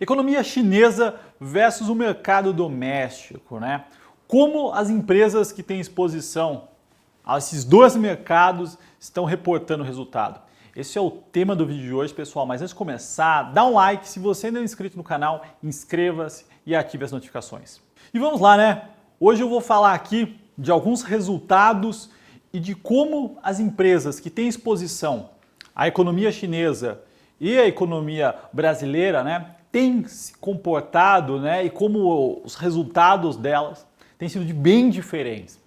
Economia chinesa versus o mercado doméstico, né? Como as empresas que têm exposição a esses dois mercados estão reportando resultado. Esse é o tema do vídeo de hoje, pessoal. Mas antes de começar, dá um like. Se você ainda não é inscrito no canal, inscreva-se e ative as notificações. E vamos lá, né? Hoje eu vou falar aqui de alguns resultados e de como as empresas que têm exposição à economia chinesa e à economia brasileira, né, têm se comportado, né, e como os resultados delas têm sido bem diferentes.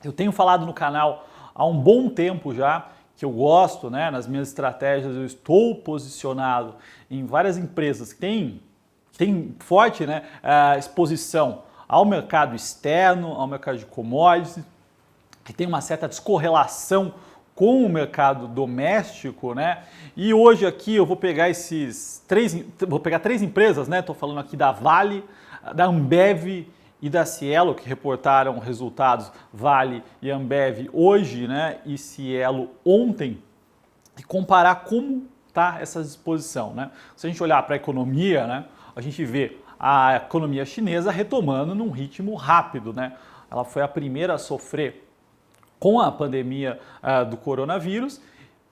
Eu tenho falado no canal há um bom tempo já que eu gosto, né, nas minhas estratégias eu estou posicionado em várias empresas que têm forte, né, exposição ao mercado externo, ao mercado de commodities, que tem uma certa descorrelação com o mercado doméstico, né? E hoje aqui eu vou pegar três empresas, né? Estou falando aqui da Vale, da Ambev e da Cielo, que reportaram resultados, Vale e Ambev hoje, né? E Cielo ontem, e comparar como está essa disposição, né? Se a gente olhar para a economia, né? A gente vê a economia chinesa retomando num ritmo rápido, né? Ela foi a primeira a sofrer com a pandemia do coronavírus,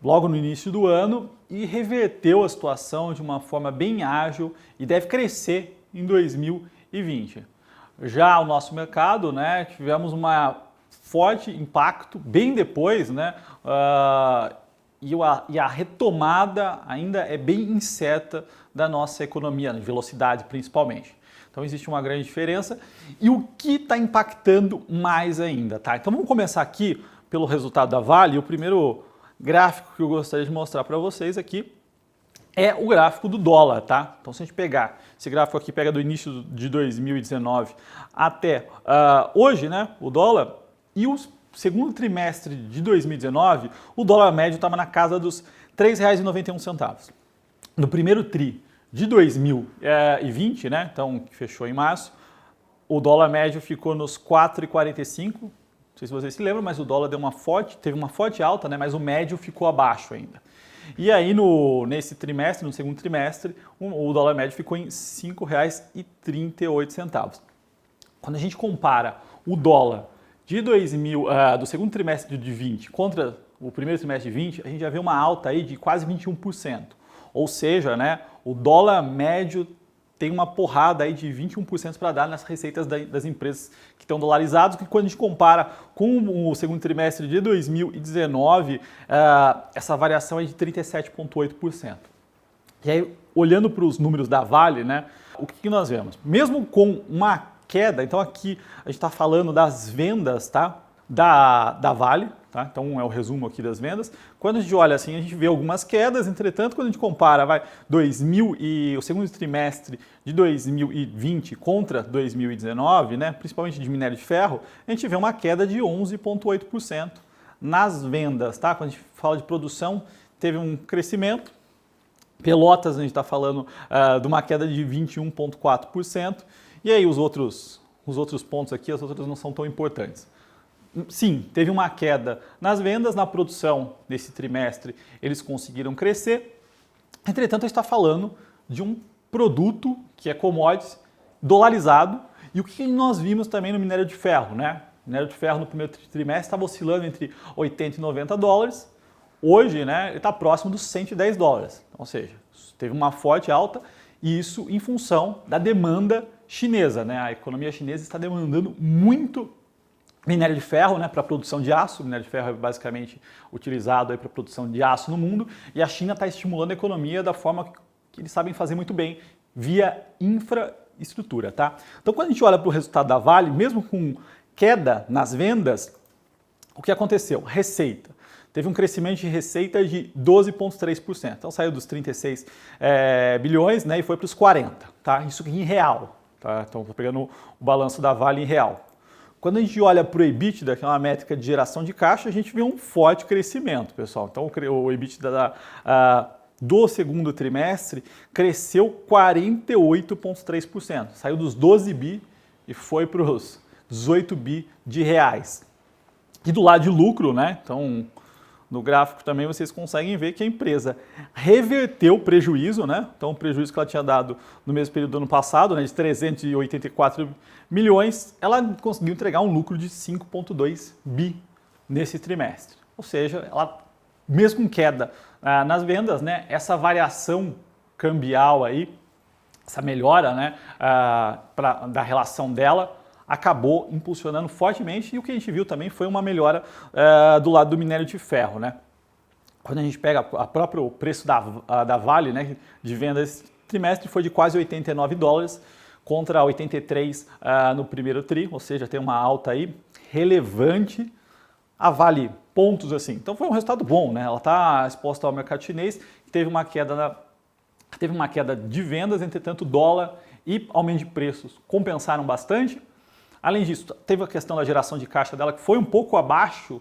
logo no início do ano, e reverteu a situação de uma forma bem ágil e deve crescer em 2020. Já o nosso mercado, né, tivemos um forte impacto bem depois, né, e a retomada ainda é bem incerta da nossa economia, de velocidade principalmente. Então existe uma grande diferença. E o que está impactando mais ainda, tá? Então vamos começar aqui pelo resultado da Vale. O primeiro gráfico que eu gostaria de mostrar para vocês aqui é o gráfico do dólar, tá? Então se a gente pegar, esse gráfico aqui pega do início de 2019 até hoje, né? O dólar e o segundo trimestre de 2019, o dólar médio estava na casa dos R$ 3,91. No primeiro tri de 2020, né, então que fechou em março, o dólar médio ficou nos 4,45. Não sei se vocês se lembram, mas o dólar teve uma forte alta, né, mas o médio ficou abaixo ainda. E aí nesse trimestre, no segundo trimestre, o dólar médio ficou em R$ 5,38. Quando a gente compara o dólar do segundo trimestre de 20 contra o primeiro trimestre de 20, a gente já vê uma alta aí de quase 21%. Ou seja, né, o dólar médio tem uma porrada aí de 21% para dar nas receitas das empresas que estão dolarizadas, que quando a gente compara com o segundo trimestre de 2019, essa variação é de 37,8%. E aí, olhando para os números da Vale, né, o que nós vemos? Mesmo com uma queda, então aqui a gente está falando das vendas, tá, da Vale, tá? Então é o resumo aqui das vendas. Quando a gente olha assim, a gente vê algumas quedas, entretanto, quando a gente compara o segundo trimestre de 2020 contra 2019, né, principalmente de minério de ferro, a gente vê uma queda de 11,8% nas vendas, tá? Quando a gente fala de produção, teve um crescimento. Pelotas, a gente está falando de uma queda de 21,4%. E aí os outros pontos aqui, as outras não são tão importantes. Sim, teve uma queda nas vendas, na produção desse trimestre eles conseguiram crescer. Entretanto, a gente está falando de um produto que é commodities, dolarizado. E o que nós vimos também no minério de ferro, né? O minério de ferro no primeiro trimestre estava oscilando entre 80 e 90 dólares. Hoje, né, ele está próximo dos 110 dólares. Ou seja, teve uma forte alta e isso em função da demanda chinesa, né? A economia chinesa está demandando muito minério de ferro, né, para a produção de aço. O minério de ferro é basicamente utilizado para a produção de aço no mundo, e a China está estimulando a economia da forma que eles sabem fazer muito bem, via infraestrutura, tá? Então, quando a gente olha para o resultado da Vale, mesmo com queda nas vendas, o que aconteceu? Receita. Teve um crescimento de receita de 12,3%. Então, saiu dos 36 bilhões, né, e foi para os 40, tá? Isso em real, tá? Então, estou pegando o balanço da Vale em real. Quando a gente olha para o EBITDA, que é uma métrica de geração de caixa, a gente vê um forte crescimento, pessoal. Então, o EBITDA do segundo trimestre cresceu 48,3%. Saiu dos 12 bi e foi para os 18 bi de reais. E do lado de lucro, né? Então, no gráfico também vocês conseguem ver que a empresa reverteu o prejuízo, né? Então o prejuízo que ela tinha dado no mesmo período do ano passado, né, de 384 milhões, ela conseguiu entregar um lucro de 5,2 bi nesse trimestre. Ou seja, ela, mesmo com queda nas vendas, né, essa variação cambial aí, essa melhora, né, da relação dela, acabou impulsionando fortemente, e o que a gente viu também foi uma melhora do lado do minério de ferro, né? Quando a gente pega o próprio preço da Vale, né, de venda esse trimestre, foi de quase 89 dólares contra 83 no primeiro tri, ou seja, tem uma alta aí relevante. A Vale pontos assim. Então foi um resultado bom, né? Ela está exposta ao mercado chinês, que teve uma queda de vendas, entretanto o dólar e aumento de preços compensaram bastante. Além disso, teve a questão da geração de caixa dela, que foi um pouco abaixo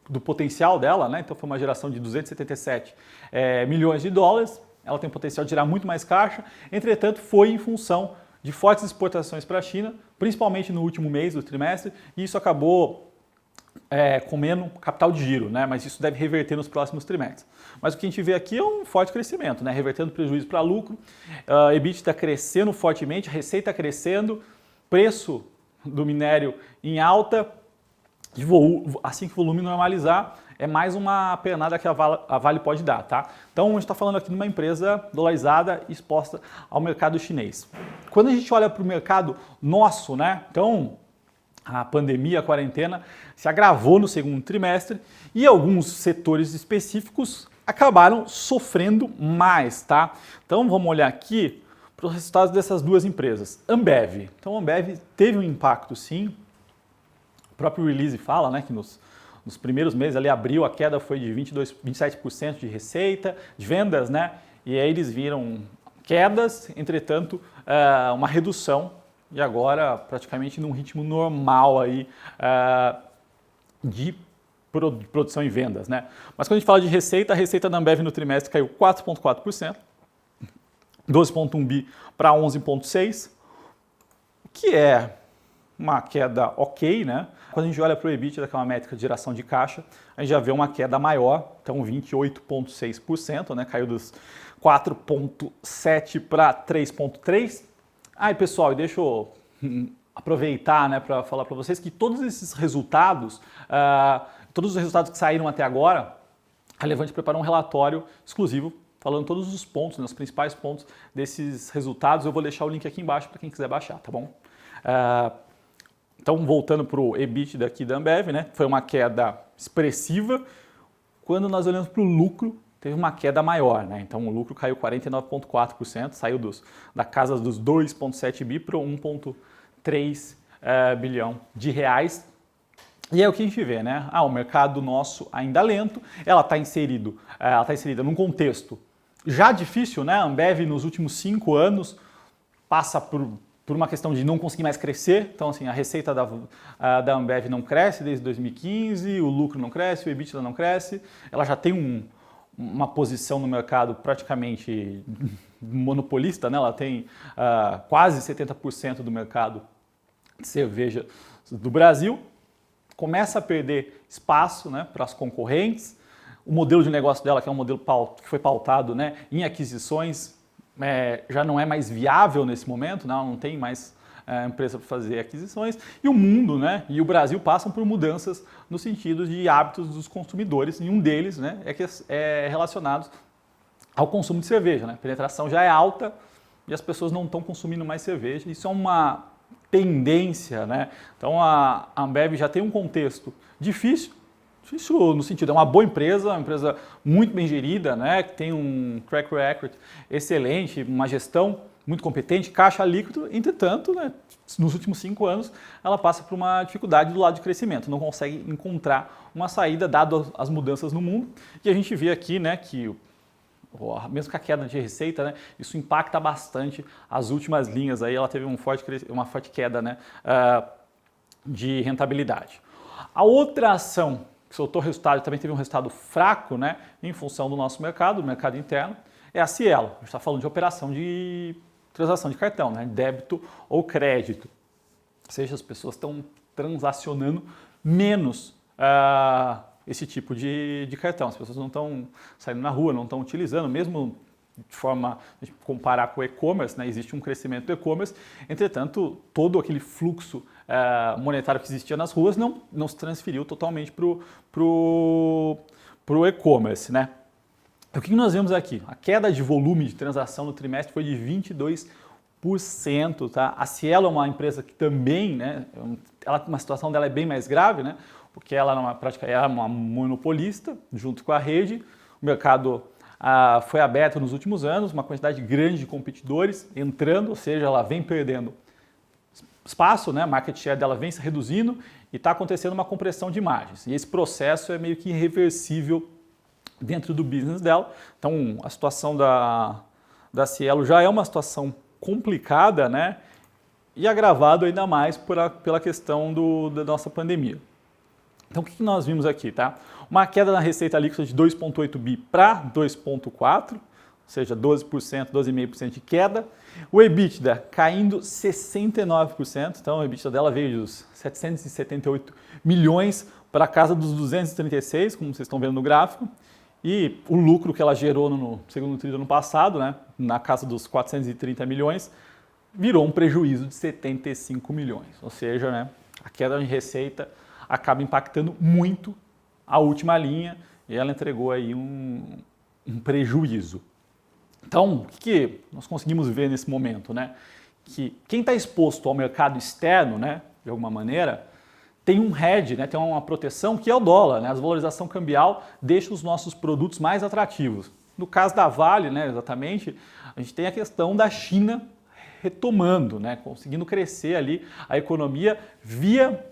do potencial dela, né? Então foi uma geração de 277 milhões de dólares. Ela tem o potencial de gerar muito mais caixa, entretanto foi em função de fortes exportações para a China, principalmente no último mês do trimestre, e isso acabou comendo capital de giro, né? Mas isso deve reverter nos próximos trimestres. Mas o que a gente vê aqui é um forte crescimento, né? Revertendo prejuízo para lucro, EBITDA crescendo fortemente, receita crescendo, preço do minério em alta, assim que o volume normalizar, é mais uma penada que a Vale pode dar, tá? Então a gente está falando aqui de uma empresa dolarizada exposta ao mercado chinês. Quando a gente olha para o mercado nosso, né? Então a pandemia, a quarentena, se agravou no segundo trimestre e alguns setores específicos acabaram sofrendo mais, tá? Então vamos olhar aqui para os resultados dessas duas empresas. Ambev. Então a Ambev teve um impacto, sim. O próprio release fala, né, que nos primeiros meses, ali abril, a queda foi de 27% de receita, de vendas, né? E aí eles viram quedas, entretanto, uma redução e agora praticamente num ritmo normal aí de produção e vendas, né? Mas quando a gente fala de receita, a receita da Ambev no trimestre caiu 4,4%, 12,1 bi para 11,6, que é uma queda ok, né? Quando a gente olha para o EBITDA, que é uma métrica de geração de caixa, a gente já vê uma queda maior, então 28,6%, né? Caiu dos 4,7 para 3,3. Aí, pessoal, deixa eu aproveitar, né, para falar para vocês que todos esses resultados, todos os resultados que saíram até agora, a Levante preparou um relatório exclusivo falando todos os pontos, né, os principais pontos desses resultados. Eu vou deixar o link aqui embaixo para quem quiser baixar, tá bom? Então, voltando para o EBITDA aqui da Ambev, né, foi uma queda expressiva. Quando nós olhamos para o lucro, teve uma queda maior, né? Então o lucro caiu 49,4%, saiu da casa dos 2,7 bi para 1,3 bilhão de reais. E é o que a gente vê, né? O mercado nosso ainda lento, ela está inserida num contexto já difícil, né? A Ambev nos últimos 5 anos passa por uma questão de não conseguir mais crescer. Então, assim, a receita da Ambev não cresce desde 2015, o lucro não cresce, o EBITDA não cresce. Ela já tem uma posição no mercado praticamente monopolista, né? Ela tem quase 70% do mercado de cerveja do Brasil. Começa a perder espaço, né, para as concorrentes. O modelo de negócio dela, que é um modelo que foi pautado, né, em aquisições, já não é mais viável nesse momento, né? Não tem mais empresa para fazer aquisições. E o mundo, né, e o Brasil passam por mudanças no sentido de hábitos dos consumidores, e um deles, né, é relacionado ao consumo de cerveja, né? A penetração já é alta e as pessoas não estão consumindo mais cerveja. Isso é uma tendência, né? Então a Ambev já tem um contexto difícil no sentido, é uma boa empresa, uma empresa muito bem gerida, né? Que tem um track record excelente, uma gestão muito competente, caixa líquido. Entretanto, né, nos últimos 5 anos, ela passa por uma dificuldade do lado de crescimento, não consegue encontrar uma saída dado as mudanças no mundo. E a gente vê aqui, né, que mesmo com a queda de receita, né, isso impacta bastante as últimas linhas. Aí ela teve uma forte queda, né, de rentabilidade. A outra ação que soltou resultado, também teve um resultado fraco, né, em função do nosso mercado, do mercado interno, é a Cielo. A gente está falando de operação de transação de cartão, né, débito ou crédito. Ou seja, as pessoas estão transacionando menos esse tipo de cartão. As pessoas não estão saindo na rua, não estão utilizando, mesmo de forma, a gente comparar com o e-commerce, né, existe um crescimento do e-commerce, entretanto, todo aquele fluxo monetário que existia nas ruas não se transferiu totalmente para o e-commerce, né? O que nós vemos aqui? A queda de volume de transação no trimestre foi de 22%, tá? A Cielo é uma empresa que também, né, uma situação dela é bem mais grave, né, porque ela na prática é uma monopolista junto com a rede. O mercado foi aberto nos últimos anos, uma quantidade grande de competidores entrando, ou seja, ela vem perdendo espaço, né? A market share dela vem se reduzindo e está acontecendo uma compressão de margens. E esse processo é meio que irreversível dentro do business dela. Então, a situação da Cielo já é uma situação complicada, né? E agravado ainda mais pela questão da nossa pandemia. Então, o que nós vimos aqui, tá? Uma queda na receita líquida de 2,8 bi para 2,4, ou seja, 12%, 12,5% de queda. O EBITDA caindo 69%, então o EBITDA dela veio dos 778 milhões para a casa dos 236, como vocês estão vendo no gráfico. E o lucro que ela gerou no segundo trimestre do ano passado, né, na casa dos 430 milhões, virou um prejuízo de 75 milhões. Ou seja, né, a queda de receita acaba impactando muito a última linha e ela entregou aí um prejuízo. Então, o que nós conseguimos ver nesse momento, né? Que quem está exposto ao mercado externo, né, de alguma maneira, tem um hedge, né, tem uma proteção que é o dólar, né? A desvalorização cambial deixa os nossos produtos mais atrativos. No caso da Vale, né, exatamente, a gente tem a questão da China retomando, né, conseguindo crescer ali a economia via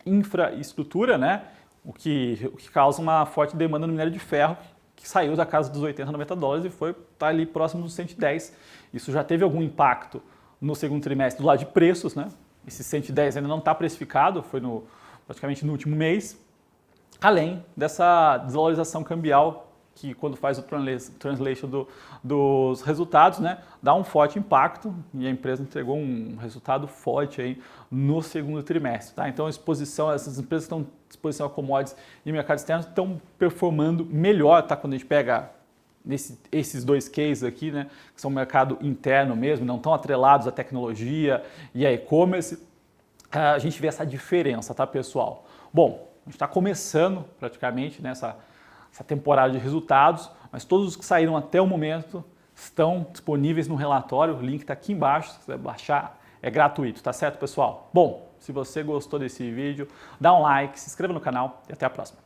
infraestrutura, né, o que causa uma forte demanda no minério de ferro, que saiu da casa dos 80, 90 dólares e tá ali próximo dos 110. Isso já teve algum impacto no segundo trimestre do lado de preços, né? Esse 110 ainda não está precificado, foi praticamente no último mês, além dessa desvalorização cambial que quando faz o translation dos resultados, né, dá um forte impacto e a empresa entregou um resultado forte aí no segundo trimestre. Tá? Então, essas empresas que estão exposição a commodities e mercado externo estão performando melhor, tá? Quando a gente pega esses dois cases aqui, né, que são mercado interno mesmo, não estão atrelados à tecnologia e a e-commerce, a gente vê essa diferença, tá, pessoal? Bom, a gente está começando praticamente nessa temporada de resultados, mas todos os que saíram até o momento estão disponíveis no relatório, o link está aqui embaixo, se quiser baixar, é gratuito, tá certo, pessoal? Bom, se você gostou desse vídeo, dá um like, se inscreva no canal e até a próxima.